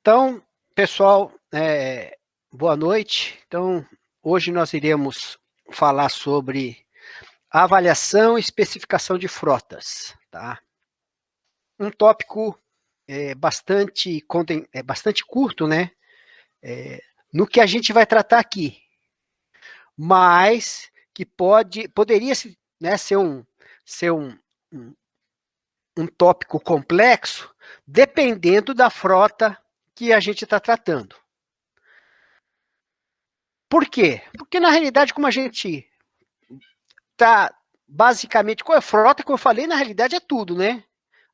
Então, pessoal, boa noite. Então, hoje nós iremos falar sobre avaliação e especificação de frotas, tá? Um tópico bastante curto, né? No que a gente vai tratar aqui, mas que poderia, né, ser um tópico complexo, dependendo da frota que a gente está tratando. Por quê? Porque, na realidade, como a gente está, basicamente, com a frota, como eu falei, na realidade é tudo, né?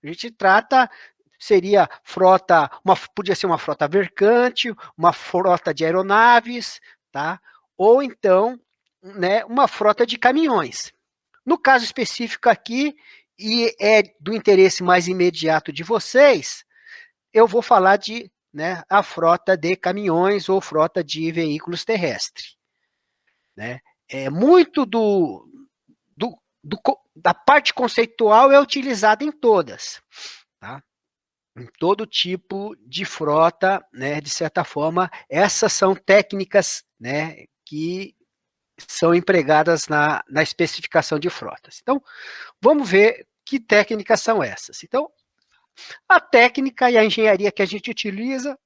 A gente trata, seria frota, podia ser uma frota mercante, uma frota de aeronaves, tá? Ou então, né, uma frota de caminhões. No caso específico aqui, e é do interesse mais imediato de vocês, eu vou falar de, né, a frota de caminhões ou frota de veículos terrestres, né? Muito da parte conceitual é utilizada em todas, tá? Em todo tipo de frota, né? De certa forma, essas são técnicas, né, que são empregadas na especificação de frotas. Então, vamos ver que técnicas são essas. Então, a técnica e a engenharia que a gente utiliza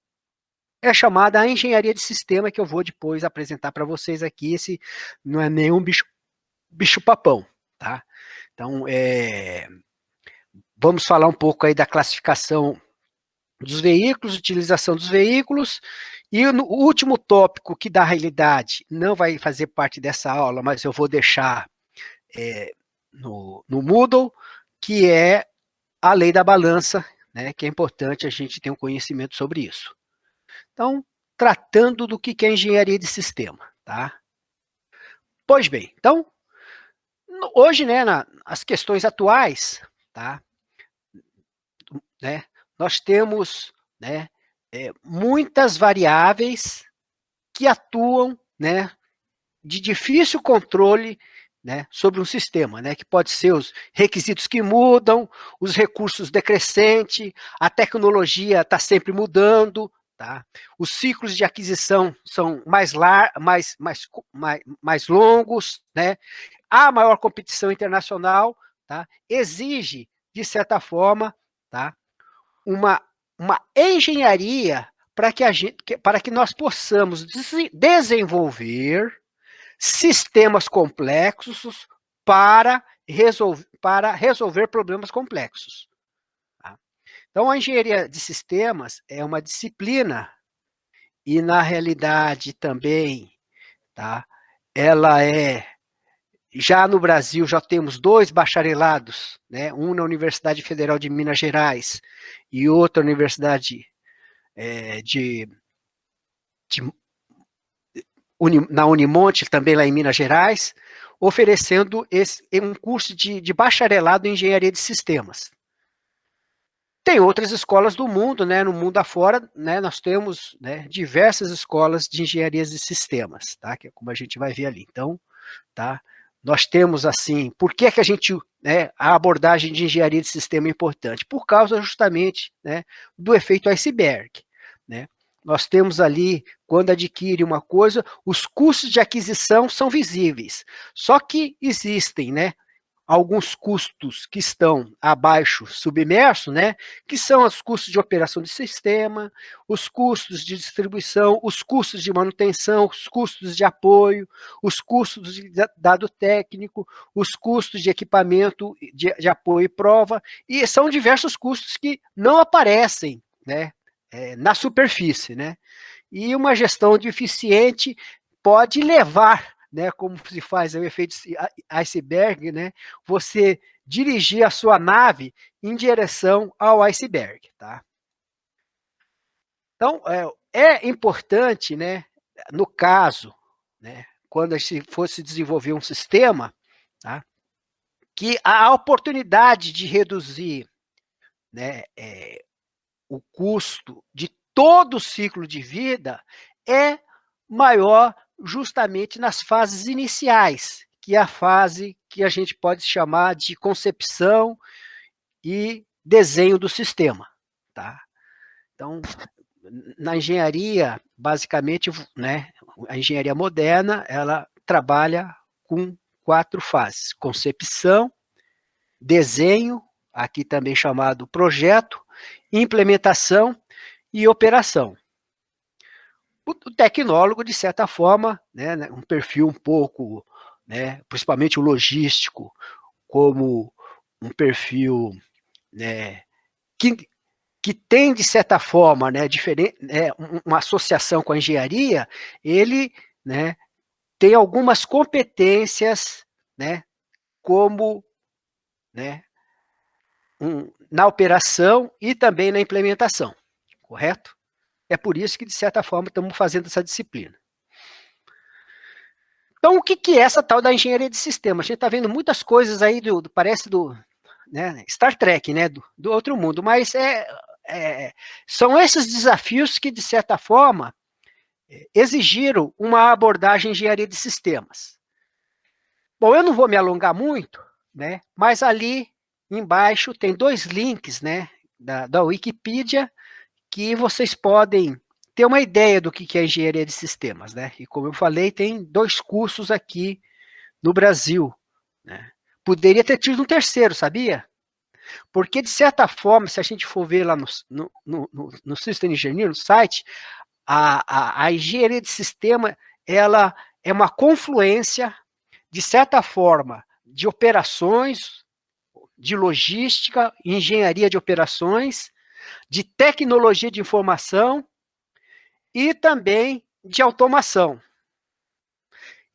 é chamada a engenharia de sistema, que eu vou depois apresentar para vocês aqui. Esse não é nenhum bicho-papão, tá? Então, vamos falar um pouco aí da classificação dos veículos, utilização dos veículos, e o último tópico que, da realidade, não vai fazer parte dessa aula, mas eu vou deixar no Moodle, que é a lei da balança, né, que é importante a gente ter um conhecimento sobre isso. Então, tratando do que é engenharia de sistema, tá? Pois bem, então, hoje, né, as questões atuais, tá, né, nós temos, né, muitas variáveis que atuam, né, de difícil controle, né, sobre um sistema, né, que pode ser os requisitos que mudam, os recursos decrescentes, a tecnologia está sempre mudando, tá? Os ciclos de aquisição são mais longos, né? A maior competição internacional, tá? Exige, de certa forma, tá, uma, uma engenharia para que nós possamos desenvolver sistemas complexos para resolver problemas complexos. Tá? Então, a engenharia de sistemas é uma disciplina e, na realidade, também, tá, ela já no Brasil, já temos 2 bacharelados, né, um na Universidade Federal de Minas Gerais e outro na Universidade na Unimonte, também lá em Minas Gerais, oferecendo um curso de bacharelado em engenharia de sistemas. Tem outras escolas do mundo, né, no mundo afora, né, nós temos, né, diversas escolas de engenharia de sistemas, tá, que é como a gente vai ver ali. Então, tá, nós temos assim, por que a gente, né, a abordagem de engenharia de sistema é importante? Por causa justamente, né, do efeito iceberg, né? Nós temos ali, quando adquire uma coisa, os custos de aquisição são visíveis. Só que existem, né, alguns custos que estão abaixo, submerso, né, que são os custos de operação de sistema, os custos de distribuição, os custos de manutenção, os custos de apoio, os custos de dado técnico, os custos de equipamento de apoio e prova, e são diversos custos que não aparecem, né, na superfície, né? E uma gestão deficiente pode levar, né, como se faz o efeito iceberg, né, você dirigir a sua nave em direção ao iceberg, tá? Então, é importante, né, no caso, né, quando a gente fosse desenvolver um sistema, tá, que a oportunidade de reduzir, né, o custo de todo o ciclo de vida é maior justamente nas fases iniciais, que é a fase que a gente pode chamar de concepção e desenho do sistema, tá? Então, na engenharia, basicamente, né, a engenharia moderna, ela trabalha com 4 fases: concepção, desenho, aqui também chamado projeto, implementação e operação. O tecnólogo, de certa forma, né, um perfil um pouco, né, principalmente o logístico, como um perfil, né, que tem, de certa forma, né, diferente, uma associação com a engenharia, ele, né, tem algumas competências, né, como, né, na operação e também na implementação, correto? É por isso que, de certa forma, estamos fazendo essa disciplina. Então, o que é essa tal da engenharia de sistema? A gente está vendo muitas coisas aí, parece né, Star Trek, né, do outro mundo, mas são esses desafios que, de certa forma, exigiram uma abordagem em engenharia de sistemas. Bom, eu não vou me alongar muito, né, mas ali embaixo tem 2 links, né, da Wikipedia, que vocês podem ter uma ideia do que é engenharia de sistemas, né? E como eu falei, tem 2 cursos aqui no Brasil, né? Poderia ter tido um terceiro, sabia? Porque, de certa forma, se a gente for ver lá no System Engineer, no site, a engenharia de sistema, ela é uma confluência, de certa forma, de operações, de logística, engenharia de operações, de tecnologia de informação e também de automação.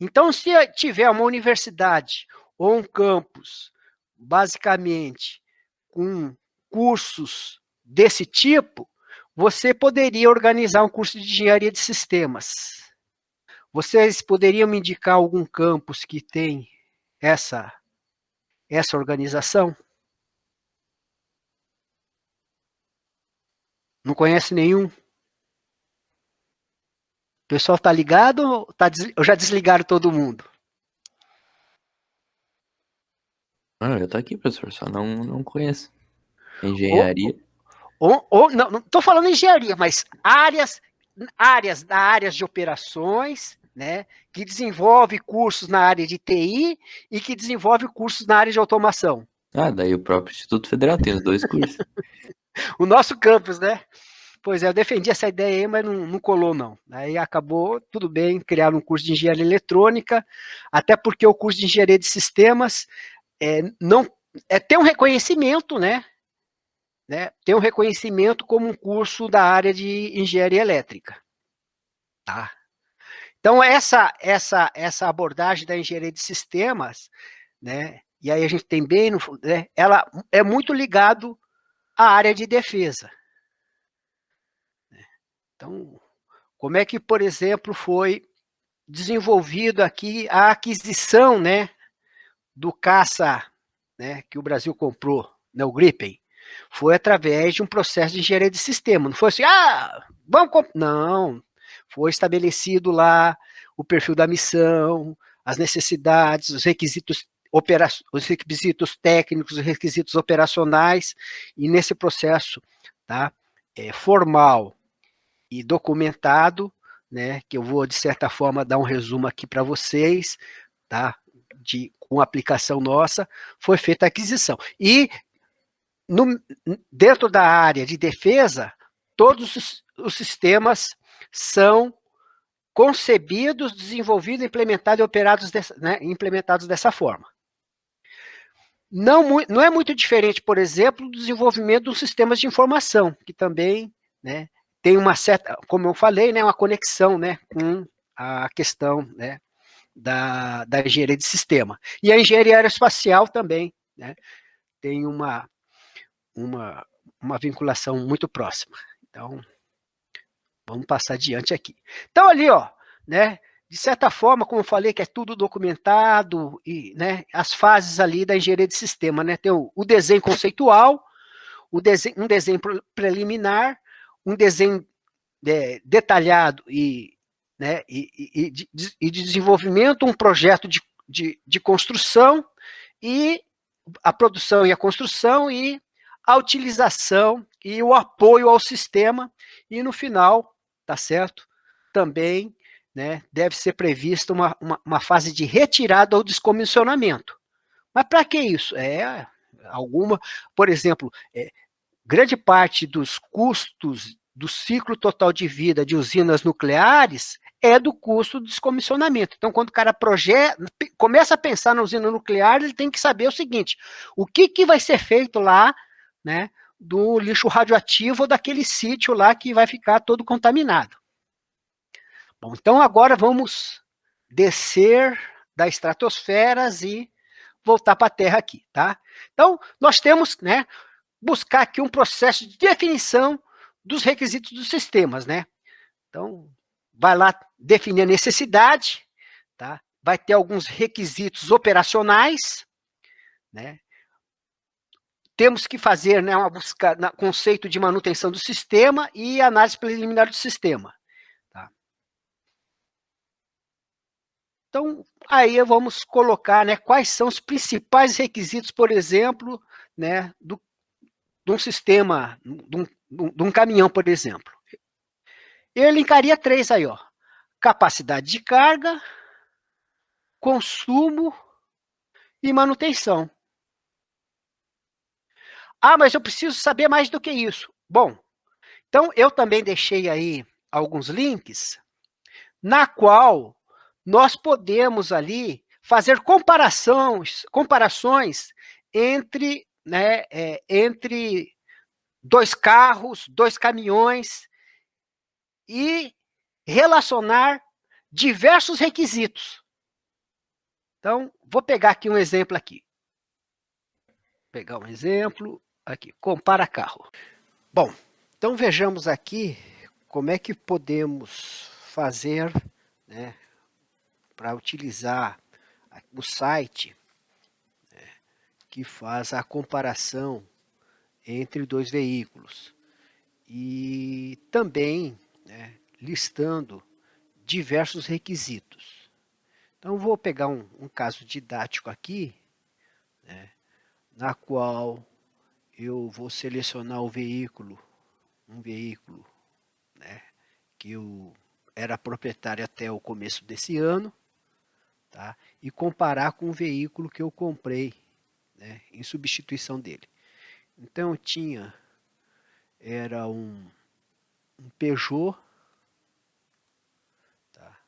Então, se tiver uma universidade ou um campus, basicamente, com cursos desse tipo, você poderia organizar um curso de engenharia de sistemas. Vocês poderiam me indicar algum campus que tem essa organização? Não conhece nenhum? O pessoal está ligado ou já desligaram todo mundo? Ah, eu tô aqui, professor, só não conheço. Engenharia. Não estou falando engenharia, mas áreas de operações, né, que desenvolve cursos na área de TI e que desenvolve cursos na área de automação. Ah, daí o próprio Instituto Federal tem os 2 cursos. O nosso campus, né? Pois é, eu defendi essa ideia aí, mas não colou, não. Aí acabou, tudo bem, criar um curso de engenharia eletrônica, até porque o curso de engenharia de sistemas não tem um reconhecimento, né? Tem um reconhecimento como um curso da área de engenharia elétrica. Tá? Então, essa abordagem da engenharia de sistemas, né? E aí a gente tem bem, né, ela é muito ligado à área de defesa. Então, como é que, por exemplo, foi desenvolvido aqui a aquisição, né, do caça, né, que o Brasil comprou, né, o Gripen? Foi através de um processo de engenharia de sistema. Não foi assim, vamos comprar. Não, foi estabelecido lá o perfil da missão, as necessidades, os requisitos técnicos, os requisitos operacionais, e nesse processo, tá, formal e documentado, né, que eu vou, de certa forma, dar um resumo aqui para vocês, tá, com aplicação nossa, foi feita a aquisição. E dentro da área de defesa, todos os sistemas são concebidos, desenvolvidos, implementados e operados implementados dessa forma. Não é muito diferente, por exemplo, do desenvolvimento dos sistemas de informação, que também, né, tem uma certa, como eu falei, né, uma conexão, né, com a questão, né, da engenharia de sistema. E a engenharia aeroespacial também, né, tem uma vinculação muito próxima. Então, vamos passar adiante aqui. Então, ali, ó, né, de certa forma, como eu falei, que é tudo documentado, e, né, as fases ali da engenharia de sistema, né, tem o desenho conceitual, um desenho preliminar, um desenho detalhado né, de desenvolvimento, um projeto de construção, e a produção e a construção, e a utilização e o apoio ao sistema, e no final, tá certo? Também, né, deve ser prevista uma fase de retirada ou descomissionamento. Mas para que isso? Por exemplo, grande parte dos custos do ciclo total de vida de usinas nucleares é do custo do descomissionamento. Então, quando o cara começa a pensar na usina nuclear, ele tem que saber o seguinte: o que vai ser feito lá, né, do lixo radioativo ou daquele sítio lá que vai ficar todo contaminado. Bom, então agora vamos descer da estratosfera e voltar para a Terra aqui, tá? Então, nós temos, né, buscar aqui um processo de definição dos requisitos dos sistemas, né? Então, vai lá definir a necessidade, tá? Vai ter alguns requisitos operacionais, né? Temos que fazer, né, uma busca no conceito de manutenção do sistema e análise preliminar do sistema, tá? Então, aí vamos colocar, né, quais são os principais requisitos, por exemplo, né, de um sistema, de um caminhão, por exemplo. Eu elencaria 3 aí, ó. Capacidade de carga, consumo e manutenção. Ah, mas eu preciso saber mais do que isso. Bom, então eu também deixei aí alguns links na qual nós podemos ali fazer comparações entre, né, entre 2 carros, 2 caminhões e relacionar diversos requisitos. Então, vou pegar aqui um exemplo aqui. Pegar um exemplo aqui, compara carro. Bom, então vejamos aqui como é que podemos fazer, né, para utilizar o site, né, que faz a comparação entre 2 veículos e também, né, listando diversos requisitos. Então, vou pegar um caso didático aqui, né, na qual eu vou selecionar um veículo, né, que eu era proprietário até o começo desse ano, tá, e comparar com o veículo que eu comprei, né, em substituição dele. Então, era um Peugeot, tá,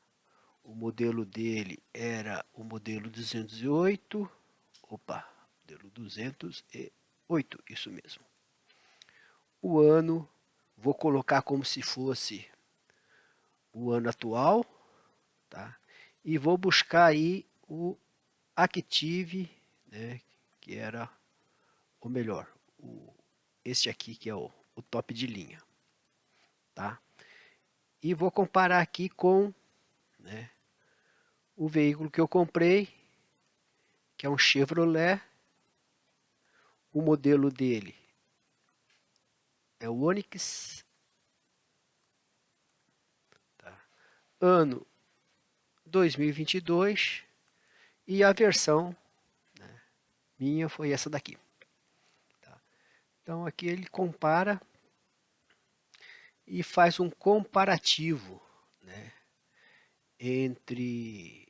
o modelo dele era o modelo 208, modelo 208, isso mesmo. O ano, vou colocar como se fosse o ano atual, tá? E vou buscar aí o Active, né, que era o melhor, este aqui que é o top de linha, tá? E vou comparar aqui com, né, o veículo que eu comprei, que é um Chevrolet. O modelo dele é o Onix, tá? Ano 2022, e a versão, né, minha foi essa daqui. Tá? Então aqui ele compara e faz um comparativo, né, entre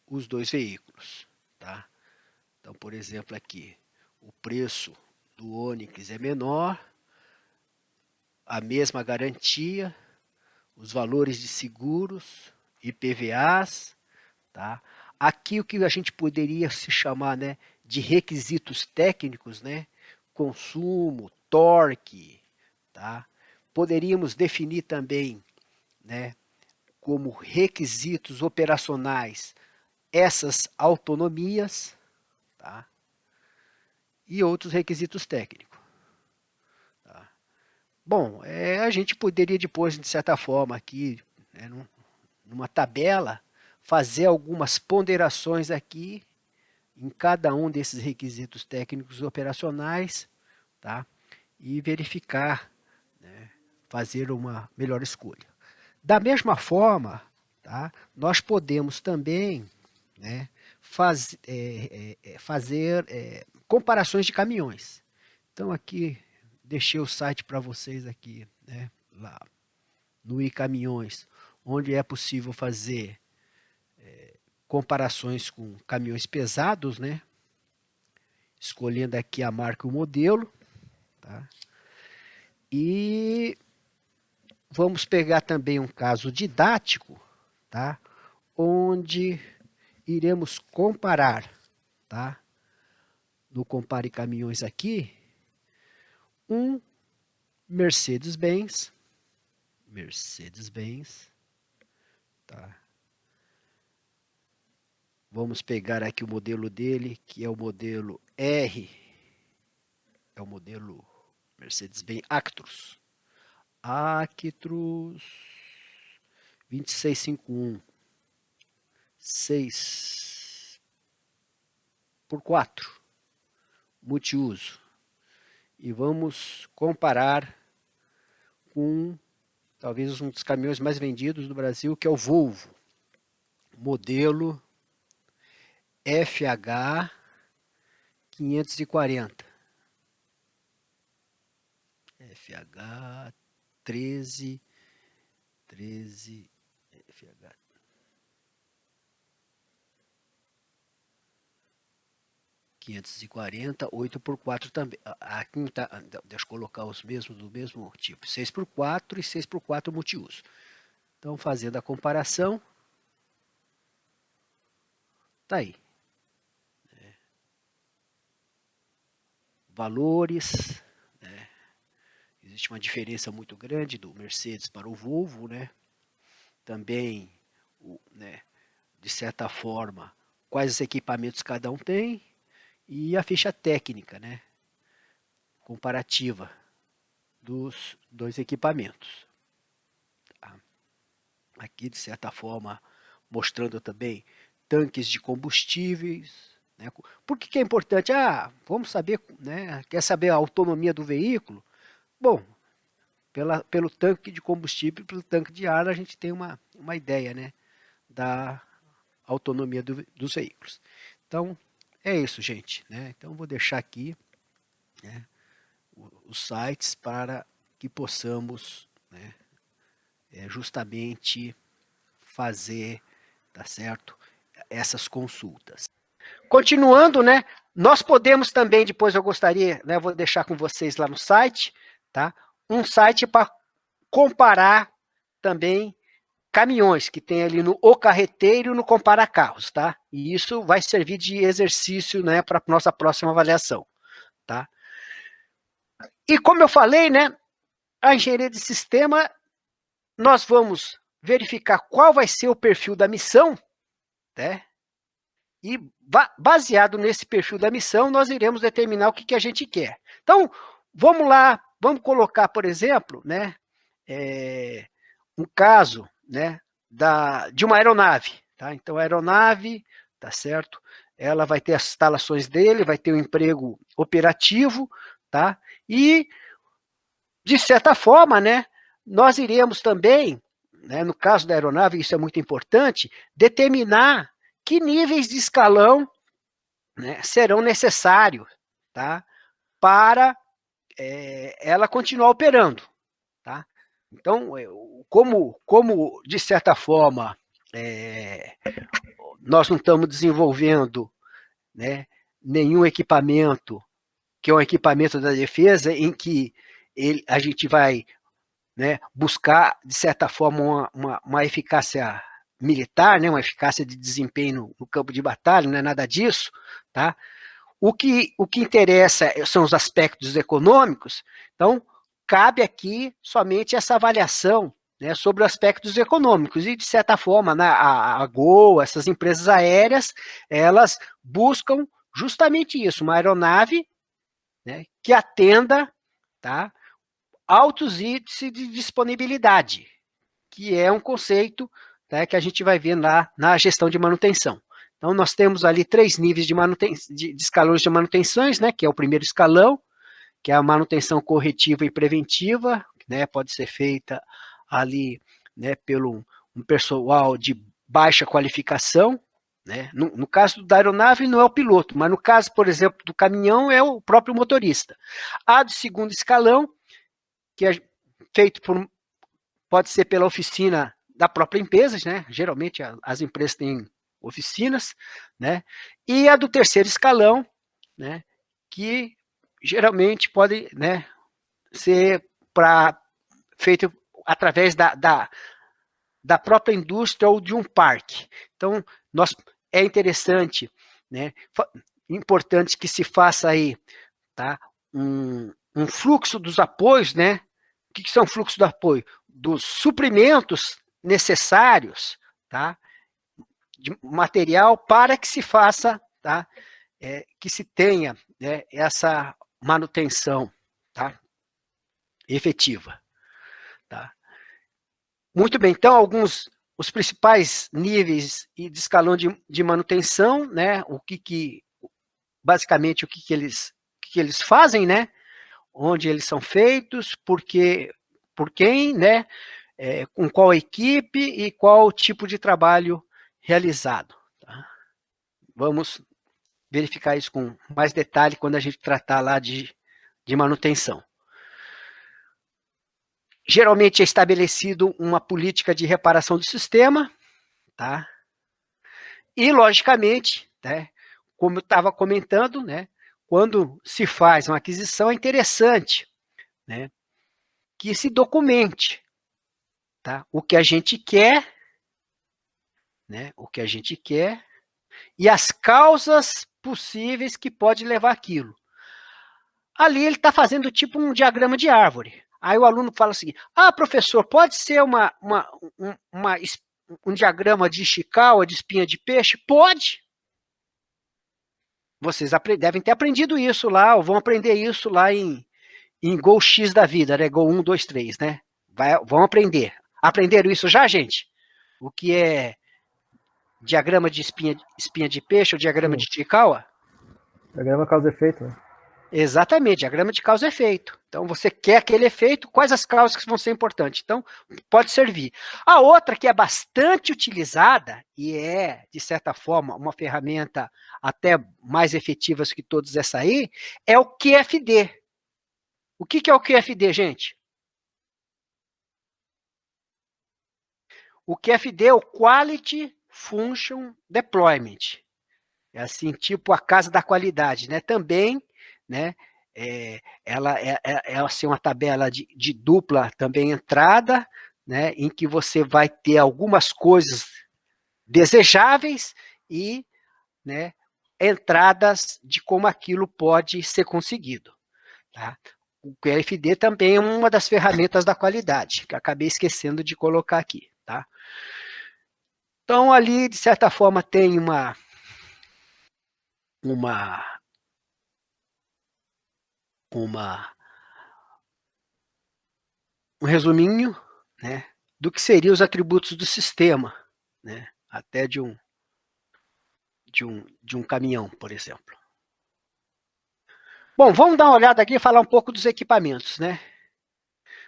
os 2 veículos. Tá? Então, por exemplo, aqui, o preço do Onix é menor, a mesma garantia, os valores de seguros, IPVAs, tá? Aqui o que a gente poderia se chamar, né, de requisitos técnicos, né, consumo, torque, tá? Poderíamos definir também, né, como requisitos operacionais essas autonomias, tá? E outros requisitos técnicos. Tá? Bom, a gente poderia depois, de certa forma, aqui, né, numa tabela, fazer algumas ponderações aqui em cada um desses requisitos técnicos operacionais, tá? E verificar, né, fazer uma melhor escolha. Da mesma forma, tá, nós podemos também, né, fazer comparações de caminhões. Então aqui, deixei o site para vocês aqui, né, lá no iCaminhões, onde é possível fazer comparações com caminhões pesados, né, escolhendo aqui a marca e o modelo, tá? E vamos pegar também um caso didático, tá? Onde iremos comparar, tá? No Compare Caminhões aqui, um Mercedes-Benz, tá? Vamos pegar aqui o modelo dele, que é o modelo R, é o modelo Mercedes-Benz Actros. Actros 2651, 6x4, multiuso. E vamos comparar com talvez um dos caminhões mais vendidos do Brasil, que é o Volvo, modelo FH 540. FH 13, FH 540, 8x4 também. Aqui tá, deixa eu colocar os mesmos do mesmo tipo, 6x4 e 6x4 multiuso. Então, fazendo a comparação, tá aí. Valores, né? Existe uma diferença muito grande do Mercedes para o Volvo, né? Também, né, de certa forma, quais os equipamentos cada um tem e a ficha técnica, né, comparativa dos dois equipamentos. Aqui, de certa forma, mostrando também tanques de combustíveis, né? Por que é importante? Vamos saber, né? Quer saber a autonomia do veículo? Bom, pelo tanque de combustível, pelo tanque de ar, a gente tem uma ideia, né, da autonomia dos veículos. Então, é isso, gente, né? Então, vou deixar aqui, né, os sites para que possamos, né, justamente fazer, tá certo, essas consultas. Continuando, né, nós podemos também, depois eu gostaria, né, vou deixar com vocês lá no site, tá? Um site para comparar também caminhões, que tem ali no O Carreteiro e no Compara Carros, tá? E isso vai servir de exercício, né, para a nossa próxima avaliação, tá? E como eu falei, né, a engenharia de sistema, nós vamos verificar qual vai ser o perfil da missão, né? E baseado nesse perfil da missão, nós iremos determinar o que a gente quer. Então, vamos lá, vamos colocar, por exemplo, né, um caso, né, de uma aeronave, tá? Então, a aeronave, tá certo? Ela vai ter as instalações dele, vai ter o emprego operativo, tá? E, de certa forma, né, nós iremos também, né, no caso da aeronave, isso é muito importante, determinar que níveis de escalão, né, serão necessários, tá, para ela continuar operando. Tá? Então, como de certa forma, nós não estamos desenvolvendo, né, nenhum equipamento, que é um equipamento da defesa, em que a gente vai, né, buscar, de certa forma, uma eficácia militar, né, uma eficácia de desempenho no campo de batalha, não é nada disso, tá? O que interessa são os aspectos econômicos, então cabe aqui somente essa avaliação, né, sobre os aspectos econômicos, e de certa forma, né, a Gol, essas empresas aéreas, elas buscam justamente isso, uma aeronave, né, que atenda, tá, altos índices de disponibilidade, que é um conceito, tá, que a gente vai ver na gestão de manutenção. Então, nós temos ali 3 níveis de escalões de manutenções, né, que é o primeiro escalão, que é a manutenção corretiva e preventiva, né, pode ser feita ali, né, pelo um pessoal de baixa qualificação, né? No caso da aeronave não é o piloto, mas no caso, por exemplo, do caminhão é o próprio motorista. A do segundo escalão, que é feito pode ser pela oficina da própria empresa, né? Geralmente as empresas têm oficinas, né? E a do terceiro escalão, né? Que geralmente pode, né, ser feito através da própria indústria ou de um parque. Então, é interessante, né, importante que se faça aí, tá, um fluxo dos apoios, né? O que são fluxos de apoio? Dos suprimentos necessários, tá, de material para que se faça, tá, que se tenha, né, essa manutenção, tá, efetiva. Tá. Muito bem, então, os principais níveis de escalão de manutenção, né, basicamente, o que eles fazem, né, onde eles são feitos, por quem, né, com qual equipe e qual tipo de trabalho realizado. Tá? Vamos verificar isso com mais detalhe quando a gente tratar lá de manutenção. Geralmente é estabelecido uma política de reparação do sistema, tá? E, logicamente, né, como eu estava comentando, né, quando se faz uma aquisição, é interessante, né, que se documente, tá, o que a gente quer, né, o que a gente quer e as causas possíveis que pode levar aquilo. Ali ele está fazendo tipo um diagrama de árvore. Aí o aluno fala assim, professor, pode ser um diagrama de Ishikawa, de espinha de peixe? Pode. Vocês devem ter aprendido isso lá, ou vão aprender isso lá em Go X da vida, né? Go 1, 2, 3, né? Vão aprender. Aprenderam isso já, gente? O que é diagrama de espinha de peixe ou diagrama de Ishikawa? Diagrama causa e efeito, né? Exatamente, diagrama de causa e efeito. Então, você quer aquele efeito, quais as causas que vão ser importantes? Então, pode servir. A outra que é bastante utilizada, e é, de certa forma, uma ferramenta até mais efetiva que todas essa aí, é o QFD. O que é o QFD, gente? O QFD é o Quality Function Deployment. É assim, tipo a casa da qualidade, né? Também, né? Ela é assim, uma tabela de dupla também entrada, né, em que você vai ter algumas coisas desejáveis e, né, entradas de como aquilo pode ser conseguido. Tá? O QFD também é uma das ferramentas da qualidade, que eu acabei esquecendo de colocar aqui. Tá? Então, ali, de certa forma, tem um resuminho, né, do que seriam os atributos do sistema, né, até de um caminhão, por exemplo. Bom, vamos dar uma olhada aqui e falar um pouco dos equipamentos, né?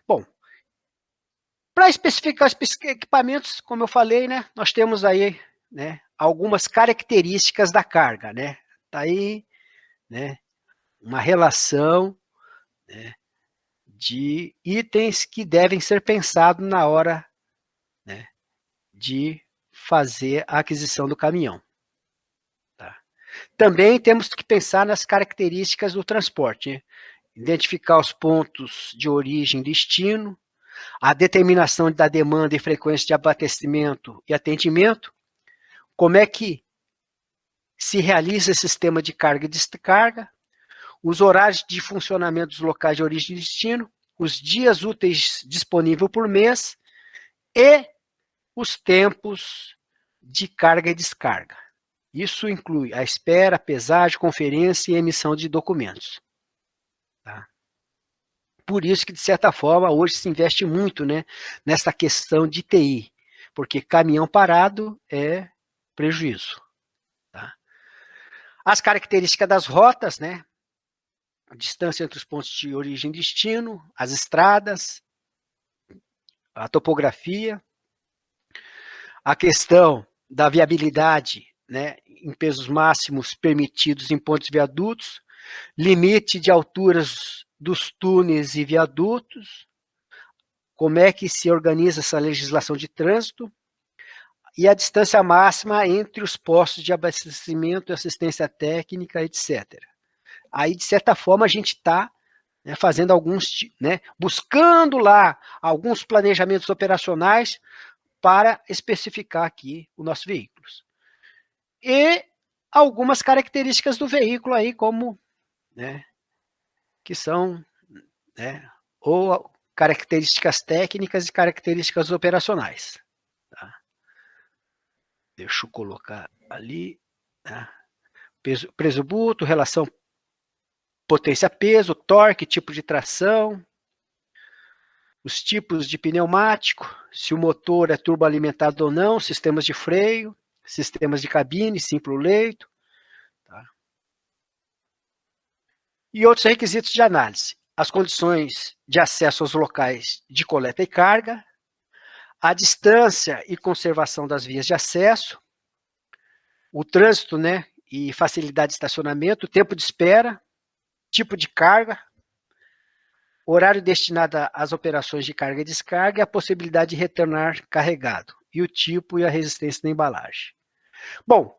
Bom, para especificar os equipamentos, como eu falei, né, nós temos aí, né, algumas características da carga, né? Tá aí, né, uma relação, né, de itens que devem ser pensados na hora, né, de fazer a aquisição do caminhão. Tá? Também temos que pensar nas características do transporte, né? Identificar os pontos de origem e destino, a determinação da demanda e frequência de abastecimento e atendimento, como é que se realiza esse sistema de carga e descarga, os horários de funcionamento dos locais de origem e destino, os dias úteis disponíveis por mês e os tempos de carga e descarga. Isso inclui a espera, pesagem, conferência e emissão de documentos. Tá? Por isso que, de certa forma, hoje se investe muito, né, nessa questão de TI, porque caminhão parado é prejuízo. Tá? As características das rotas, né, a distância entre os pontos de origem e destino, as estradas, a topografia, a questão da viabilidade né, em pesos máximos permitidos em pontes e viadutos, limite de alturas dos túneis e viadutos, como é que se organiza essa legislação de trânsito, e a distância máxima entre os postos de abastecimento e assistência técnica, etc. Aí, de certa forma, a gente está, né, fazendo alguns, né, buscando lá alguns planejamentos operacionais para especificar aqui os nossos veículos. E algumas características do veículo aí, como, né, que são, né, ou características técnicas e características operacionais. Tá? Deixa eu colocar ali, tá? Peso bruto, relação potência-peso, torque, tipo de tração, os tipos de pneumático, se o motor é turboalimentado ou não, sistemas de freio, sistemas de cabine, simples leito, tá? E outros requisitos de análise, as condições de acesso aos locais de coleta e carga, a distância e conservação das vias de acesso, o trânsito, né, e facilidade de estacionamento, tempo de espera, tipo de carga, horário destinado às operações de carga e descarga e a possibilidade de retornar carregado, e o tipo e a resistência da embalagem. Bom,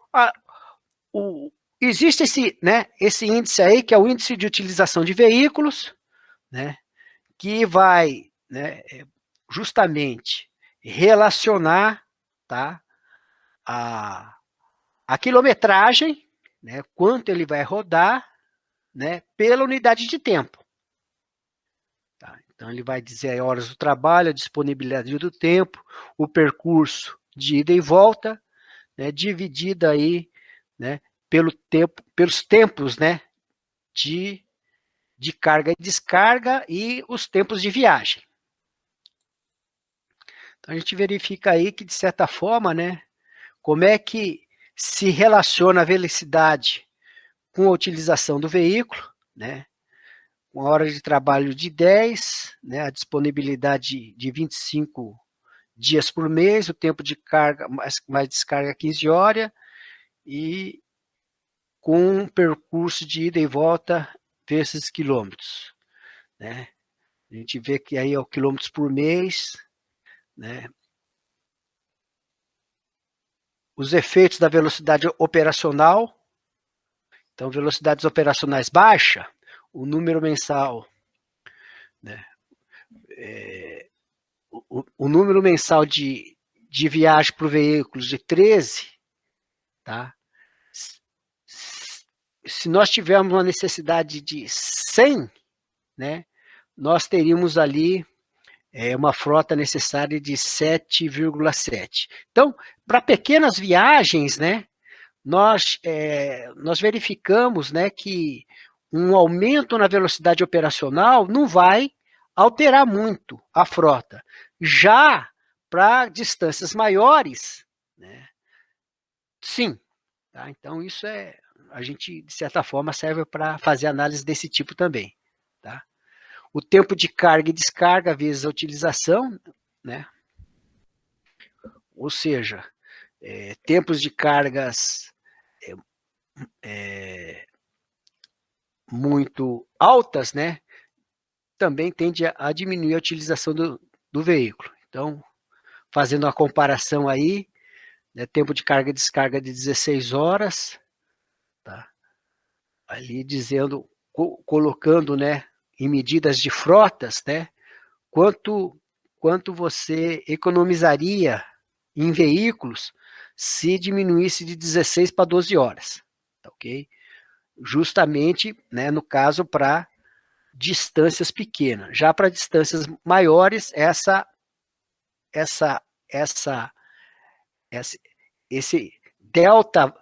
existe esse, né, esse índice aí, que é o índice de utilização de veículos, né, que vai, né, justamente relacionar, tá, a quilometragem, né, quanto ele vai rodar, né, pela unidade de tempo. Tá? Então, ele vai dizer horas do trabalho, a disponibilidade do tempo, o percurso de ida e volta, né, dividida aí, né, pelos tempos, né, de carga e descarga e os tempos de viagem. Então, a gente verifica aí que, de certa forma, né, como é que se relaciona a velocidade com a utilização do veículo, né, com a hora de trabalho de 10, né, a disponibilidade de 25 dias por mês, o tempo de carga mais descarga 15 horas, e com um percurso de ida e volta vezes quilômetros, né? A gente vê que aí é o quilômetros por mês, né? Os efeitos da velocidade operacional, então velocidades operacionais baixa, o número mensal, né? O número mensal de viagem para o veículo de 13, tá? Se nós tivermos uma necessidade de 100, né, nós teríamos ali uma frota necessária de 7,7. Então, para pequenas viagens, né, nós verificamos, né, que um aumento na velocidade operacional não vai alterar muito a frota. Já para distâncias maiores, né, sim. Tá? Então, isso a gente, de certa forma, serve para fazer análise desse tipo também. Tá? O tempo de carga e descarga vezes a utilização, né? Ou seja, tempos de cargas muito altas, né, também tende a diminuir a utilização do veículo. Então, fazendo uma comparação aí, né, tempo de carga e descarga de 16 horas, tá? Ali dizendo, colocando, né, em medidas de frotas, né, quanto você economizaria em veículos se diminuísse de 16 para 12 horas, tá, ok? Justamente, né, no caso, para distâncias pequenas. Já para distâncias maiores, esse delta,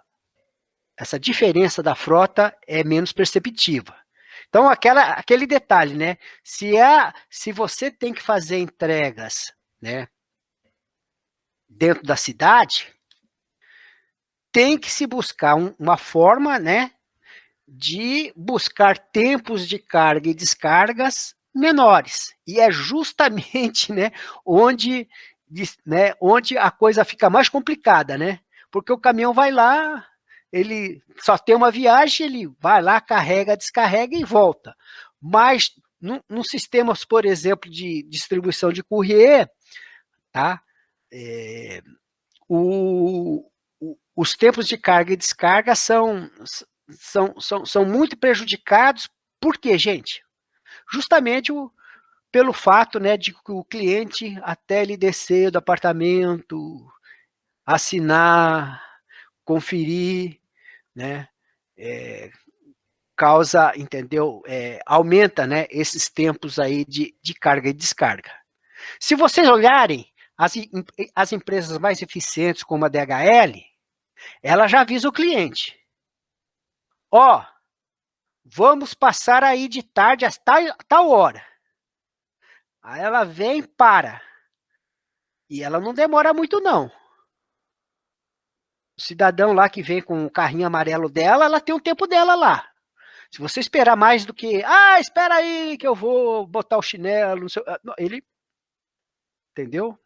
essa diferença da frota é menos perceptível. Então, aquele detalhe, né? Se você tem que fazer entregas, né, dentro da cidade, tem que se buscar uma forma, né, de buscar tempos de carga e descargas menores. E é justamente, né, onde a coisa fica mais complicada, né? Porque o caminhão vai lá, ele só tem uma viagem, ele vai lá, carrega, descarrega e volta. Mas, num sistema, por exemplo, de distribuição de courrier, tá? Os tempos de carga e descarga são muito prejudicados. Por quê, gente? Justamente pelo fato, né, de que o cliente, até ele descer do apartamento, assinar, conferir, né, causa, entendeu? Aumenta, né, esses tempos aí de carga e descarga. Se vocês olharem as empresas mais eficientes, como a DHL, ela já avisa o cliente. Ó, vamos passar aí de tarde a tal hora. Aí ela vem e para. E ela não demora muito, não. O cidadão lá que vem com o carrinho amarelo dela, ela tem um tempo dela lá. Se você esperar mais do que, espera aí que eu vou botar o chinelo, não sei, ele, entendeu?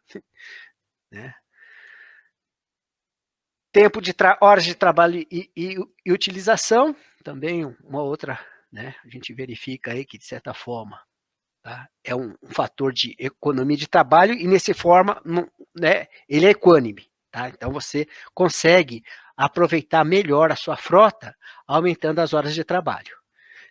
Né? Tempo de horas de trabalho e utilização, também uma outra, né? A gente verifica aí que, de certa forma, tá? É um fator de economia de trabalho e, nessa forma, né, ele é equânime. Tá? Então, você consegue aproveitar melhor a sua frota, aumentando as horas de trabalho.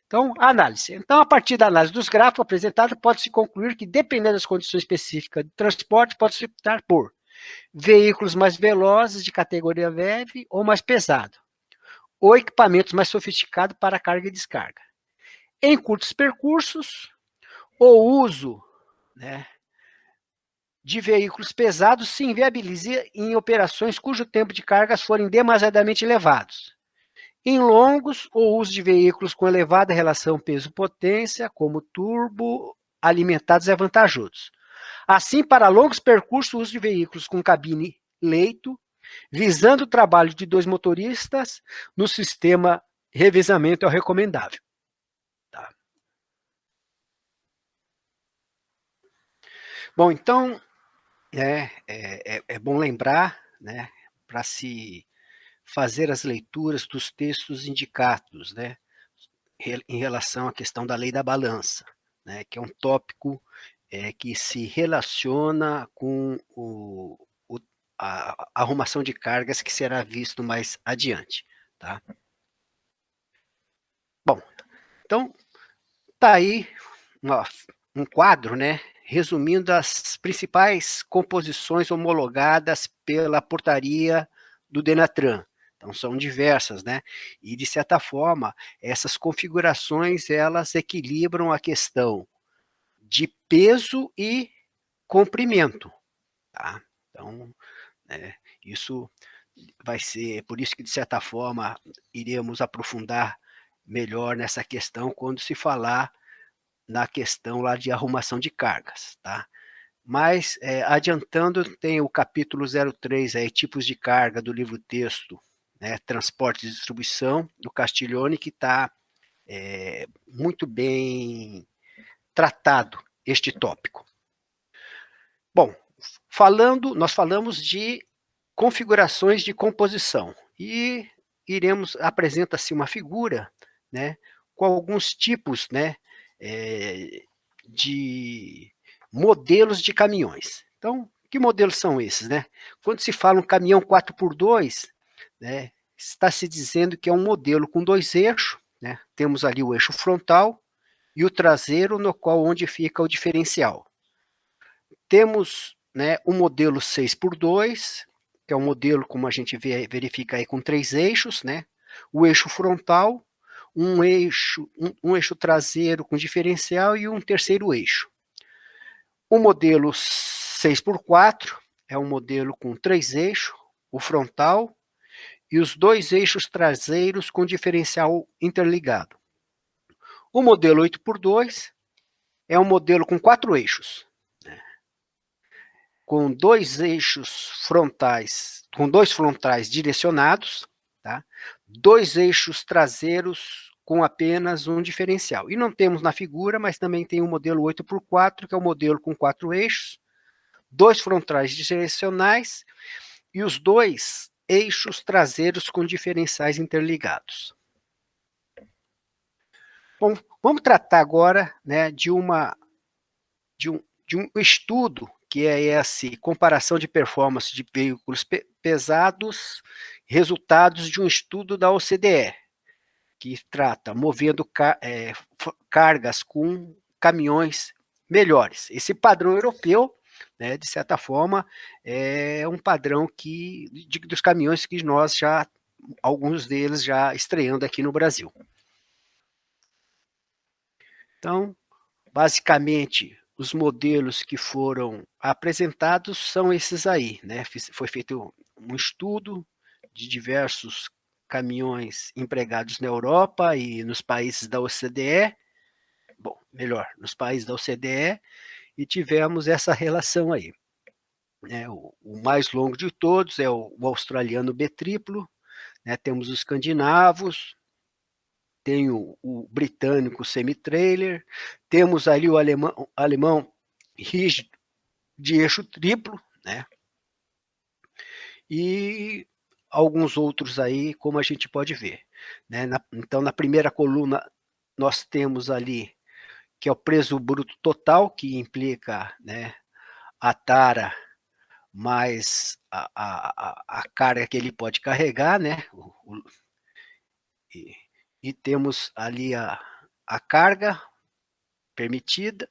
Então, a análise. Então, a partir da análise dos gráficos apresentados, pode-se concluir que, dependendo das condições específicas de transporte, pode-se optar por veículos mais velozes, de categoria leve ou mais pesado, ou equipamentos mais sofisticados para carga e descarga. Em curtos percursos, o uso, né, de veículos pesados se inviabiliza em operações cujo tempo de cargas forem demasiadamente elevados. Em longos, o uso de veículos com elevada relação peso-potência, como turbo alimentados, é vantajoso. Assim, para longos percursos, o uso de veículos com cabine leito, visando o trabalho de 2 motoristas, no sistema revezamento é o recomendável. Tá. Bom, então, é bom lembrar, né, para se fazer as leituras dos textos indicados, né, em relação à questão da lei da balança, né, que é um tópico que se relaciona com a arrumação de cargas, que será visto mais adiante. Tá? Bom, então, está aí um quadro, né, resumindo as principais composições homologadas pela portaria do Denatran. Então, são diversas, né? E, de certa forma, essas configurações, elas equilibram a questão de peso e comprimento. Tá? Então, isso vai ser, por isso que, de certa forma, iremos aprofundar melhor nessa questão quando se falar na questão lá de arrumação de cargas. Tá? Mas, adiantando, tem o capítulo 03, aí, tipos de carga do livro-texto, né, transporte e distribuição, do Castiglione, que está muito bem tratado este tópico. Bom, nós falamos de configurações de composição e apresenta-se uma figura, né, com alguns tipos, né, de modelos de caminhões. Então, que modelos são esses, né? Quando se fala um caminhão 4x2, né, está se dizendo que é um modelo com 2 eixos, né? Temos ali o eixo frontal e o traseiro, onde fica o diferencial. Temos, né, o modelo 6x2, que é um modelo, como a gente verifica aí, com 3 eixos, né? O eixo frontal, um eixo traseiro com diferencial e um terceiro eixo. O modelo 6x4 é um modelo com 3 eixos, o frontal e os 2 eixos traseiros com diferencial interligado. O modelo 8x2 é um modelo com 4 eixos, né, com 2 eixos frontais, com 2 frontais direcionados, tá? 2 eixos traseiros com apenas um diferencial. E não temos na figura, mas também tem o modelo 8x4, que é o modelo com 4 eixos, 2 frontais direcionais e os 2 eixos traseiros com diferenciais interligados. Bom, vamos tratar agora, né, de um estudo que é essa comparação de performance de veículos pesados, resultados de um estudo da OCDE, que trata movendo cargas com caminhões melhores. Esse padrão europeu, né, de certa forma, é um padrão dos caminhões que nós já, alguns deles já estreando aqui no Brasil. Então, basicamente, os modelos que foram apresentados são esses aí, né? Foi feito um estudo de diversos caminhões empregados na Europa e nos países da OCDE, bom, melhor, nos países da OCDE, e tivemos essa relação aí. O mais longo de todos é o australiano B-triplo, né? Temos os escandinavos, tem o britânico semi-trailer, temos ali o alemão rígido de eixo triplo, né? E alguns outros aí, como a gente pode ver, né? Então, na primeira coluna, nós temos ali, que é o peso bruto total, que implica, né, a tara mais a carga que ele pode carregar, né? E temos ali a carga permitida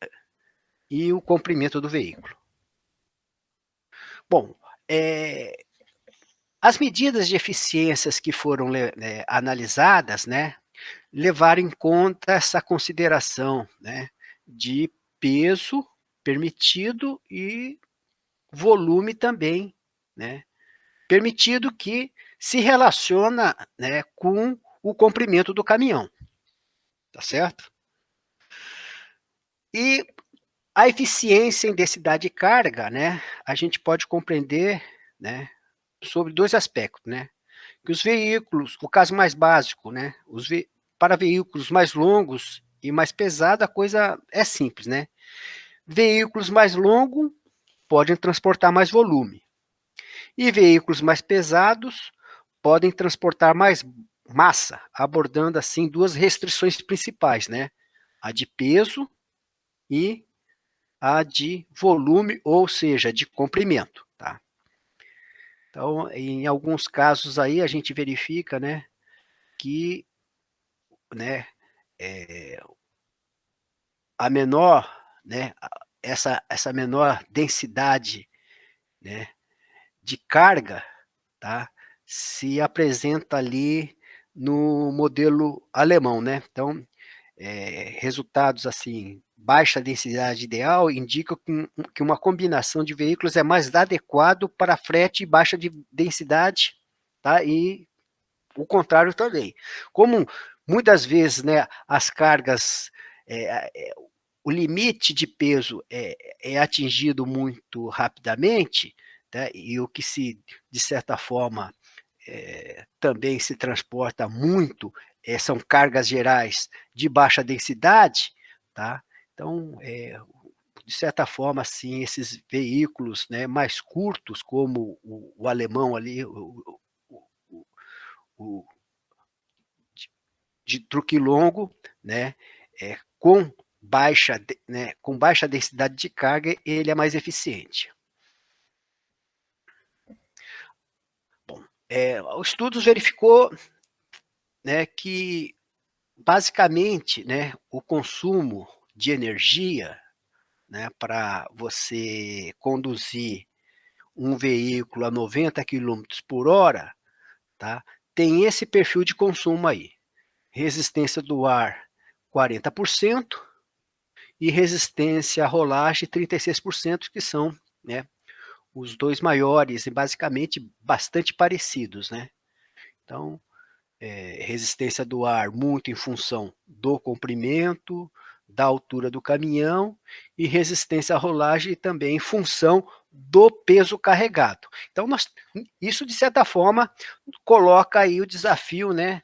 e o comprimento do veículo. Bom, as medidas de eficiências que foram analisadas, né, levaram em conta essa consideração, né, de peso permitido e volume também, né, permitido, que se relaciona, né, com o comprimento do caminhão, tá certo? E a eficiência em densidade de carga, né, a gente pode compreender, né, sobre dois aspectos, né, que os veículos, o caso mais básico, né, para veículos mais longos e mais pesados, a coisa é simples, né, veículos mais longos podem transportar mais volume, e veículos mais pesados podem transportar mais massa, abordando assim duas restrições principais, né, a de peso e a de volume, ou seja, de comprimento, tá? Então, em alguns casos aí, a gente verifica, né, que, né, a menor, né, essa menor densidade, né, de carga, tá, se apresenta ali no modelo alemão, né? Então, resultados assim, baixa densidade ideal indica que uma combinação de veículos é mais adequado para frete e baixa de densidade, tá? E o contrário também. Como muitas vezes, né, as cargas, o limite de peso é atingido muito rapidamente, tá? E o que de certa forma, também se transporta muito, são cargas gerais de baixa densidade, tá? Então, de certa forma, assim, esses veículos, né, mais curtos, como o alemão ali, o de truque longo, né, com baixa densidade de carga, ele é mais eficiente. Bom, o estudo verificou, né, que basicamente, né, o consumo de energia, né, para você conduzir um veículo a 90 quilômetros por hora, tá, tem esse perfil de consumo aí. Resistência do ar, 40%, e resistência à rolagem, 36%, que são, né, os dois maiores e basicamente bastante parecidos, né? Então, resistência do ar muito em função do comprimento, da altura do caminhão, e resistência à rolagem também em função do peso carregado. Então, isso, de certa forma, coloca aí o desafio, né?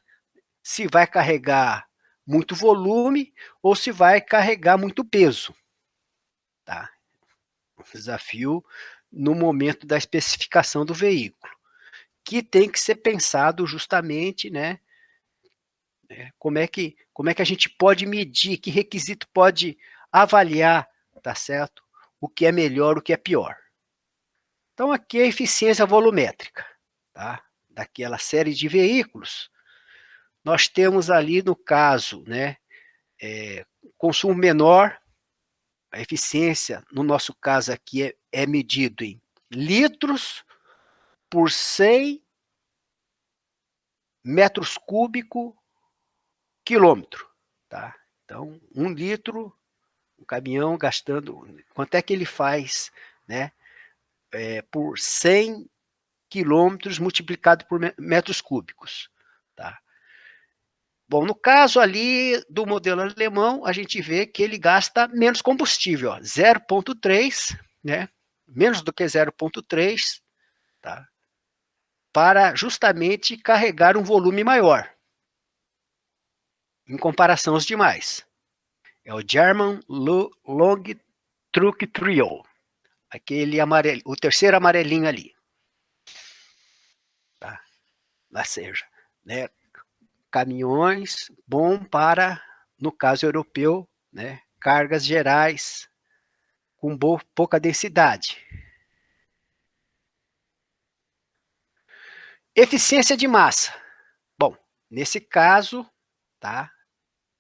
Se vai carregar muito volume ou se vai carregar muito peso, tá? O desafio no momento da especificação do veículo. que tem que ser pensado justamente, né, como é que a gente pode medir, que requisito pode avaliar, tá certo? O que é melhor, o que é pior. Então, aqui é a eficiência volumétrica, tá? Daquela série de veículos. Nós temos ali, no caso, né, consumo menor, a eficiência, no nosso caso aqui, é medido em litros por 100 metros cúbicos quilômetro, tá? Então, 1 litro, um caminhão gastando, quanto é que ele faz, né, por 100 quilômetros multiplicado por metros cúbicos, tá? Bom, no caso ali do modelo alemão, a gente vê que ele gasta menos combustível, 0,3, né? Menos do que 0,3, tá? Para justamente carregar um volume maior, em comparação aos demais. É o German Long Truck Trio, aquele amarelo, o terceiro amarelinho ali, tá? Ou seja, né, caminhões bom para, no caso europeu, né, cargas gerais com pouca densidade. Eficiência de massa. Bom, nesse caso, tá,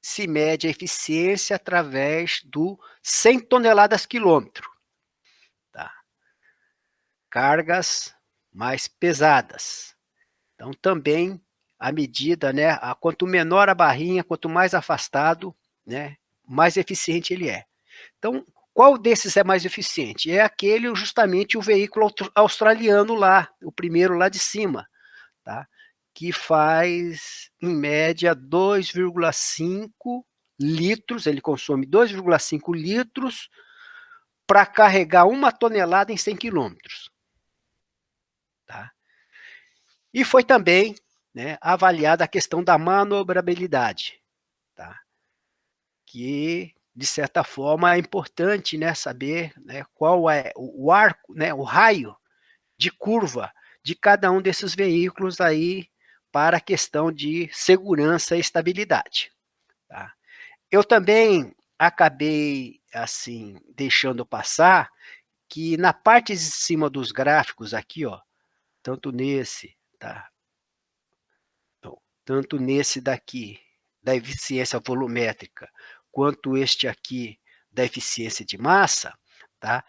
se mede a eficiência através do 100 toneladas quilômetro. Tá? Cargas mais pesadas. Então, também a medida, né, quanto menor a barrinha, quanto mais afastado, né, mais eficiente ele é. Então, qual desses é mais eficiente? É aquele, justamente, o veículo australiano lá, o primeiro lá de cima, tá? Que faz, em média, 2,5 litros, ele consome 2,5 litros para carregar 1 tonelada em 100 quilômetros. Tá? E foi também, né, avaliada a questão da manobrabilidade, tá? Que, de certa forma, é importante, né, saber, né, qual é o arco, né, o raio de curva de cada um desses veículos aí para a questão de segurança e estabilidade. Tá? Eu também acabei, assim, deixando passar que na parte de cima dos gráficos aqui, ó, tanto nesse, tá? Tanto nesse daqui, da eficiência volumétrica, quanto este aqui, da eficiência de massa, tá?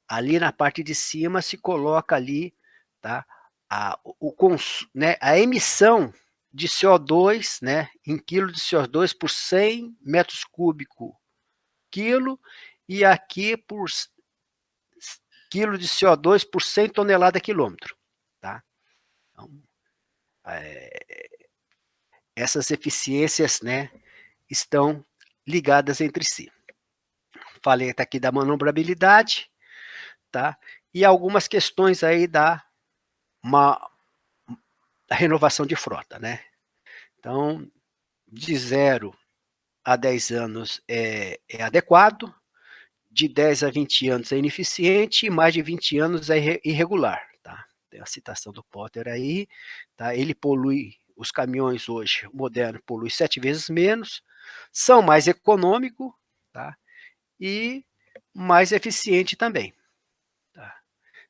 Ali na parte de cima se coloca ali, tá? A emissão de CO2, né, em quilo de CO2 por 100 metros cúbicos quilo, e aqui por quilo de CO2 por 100 tonelada quilômetro. Tá? Então, essas eficiências, né, estão ligadas entre si. Falei aqui da manobrabilidade, tá? E algumas questões aí da renovação de frota, né? Então, de 0 a 10 anos é adequado, de 10 a 20 anos é ineficiente, e mais de 20 anos é irregular. Tá? Tem a citação do Potter aí, tá? Ele polui, os caminhões hoje, modernos, polui 7 vezes menos, são mais econômicos, tá? E mais eficiente também. Tá?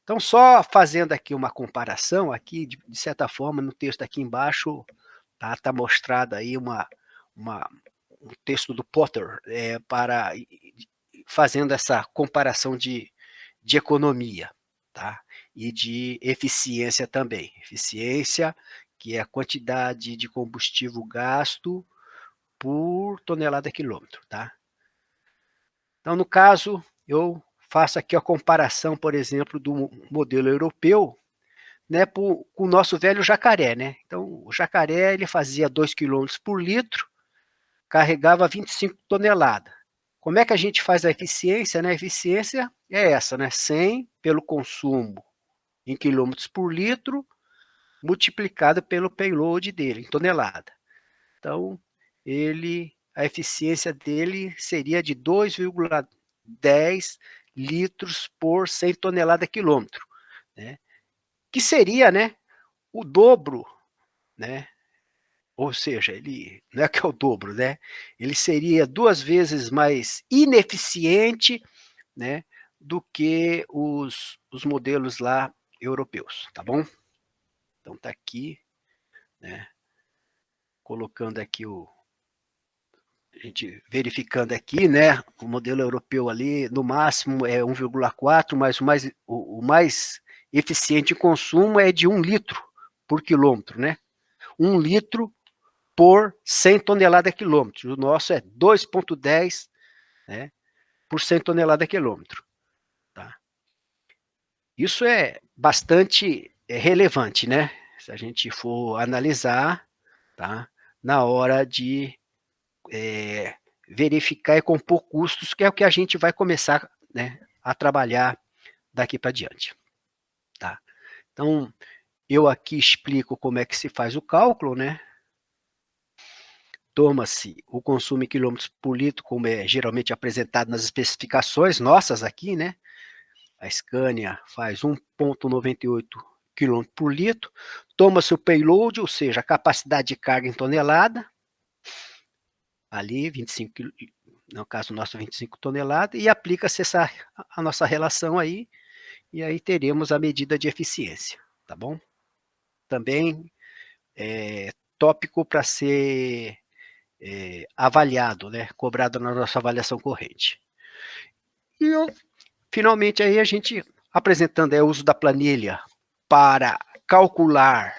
Então, só fazendo aqui uma comparação, aqui, de certa forma, no texto aqui embaixo, tá mostrado aí um texto do Potter fazendo essa comparação de economia, tá? E de eficiência também. Eficiência, que é a quantidade de combustível gasto por tonelada quilômetro, tá? Então, no caso, eu faço aqui a comparação, por exemplo, do modelo europeu, né, com o nosso velho Jacaré, né? Então, o Jacaré, ele fazia 2 km por litro, carregava 25 toneladas. Como é que a gente faz a eficiência, né? A eficiência é essa, né? 100 pelo consumo em quilômetros por litro, multiplicado pelo payload dele, em tonelada. Então, a eficiência dele seria de 2,10 litros por 100 tonelada quilômetro, né? Que seria, né, o dobro, né? Ou seja, ele não é que é o dobro, né? Ele seria 2 vezes mais ineficiente, né, do que os modelos lá europeus, tá bom? Então tá aqui, né, colocando aqui a gente verificando aqui, né, o modelo europeu ali, no máximo é 1,4, mas o mais eficiente em consumo é de 1 litro por quilômetro, né? 1 litro por 100 toneladas quilômetro. O nosso é 2,10, né, por 100 toneladas quilômetro. Tá? Isso é bastante relevante, né? Se a gente for analisar, tá? Na hora de verificar e compor custos, que é o que a gente vai começar, né, a trabalhar daqui para diante. Tá? Então, eu aqui explico como é que se faz o cálculo, né? Toma-se o consumo em quilômetros por litro, como é geralmente apresentado nas especificações nossas aqui, né? A Scania faz 1,98 km por litro. Toma-se o payload, ou seja, a capacidade de carga em tonelada, ali 25 kg, no caso nosso 25 toneladas, e aplica-se a nossa relação aí, e aí teremos a medida de eficiência, tá bom? Também tópico para ser avaliado, né, cobrado na nossa avaliação corrente. E finalmente aí a gente apresentando o uso da planilha para calcular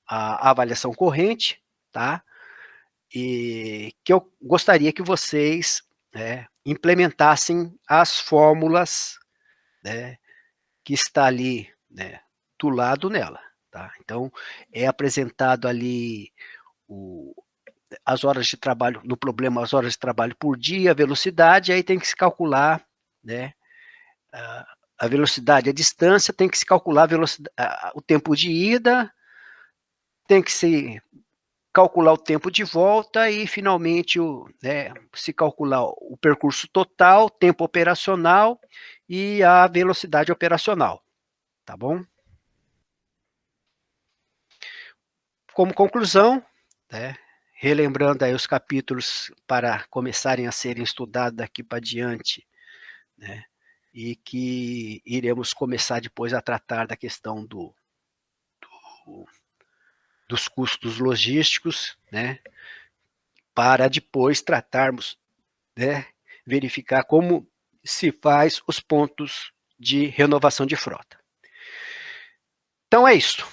a avaliação corrente, tá? E que eu gostaria que vocês, né, implementassem as fórmulas, né, que está ali, né, do lado nela, tá? Então, é apresentado ali as horas de trabalho, no problema, as horas de trabalho por dia, a velocidade, aí tem que se calcular, né, a velocidade, a distância, tem que se calcular a velocidade, o tempo de ida, tem que se calcular o tempo de volta e, finalmente, né, se calcular o percurso total, tempo operacional e a velocidade operacional, tá bom? Como conclusão, né, relembrando aí os capítulos para começarem a serem estudados daqui para diante, né, e que iremos começar depois a tratar da questão dos custos logísticos, né, para depois tratarmos, né, verificar como se faz os pontos de renovação de frota. Então é isso.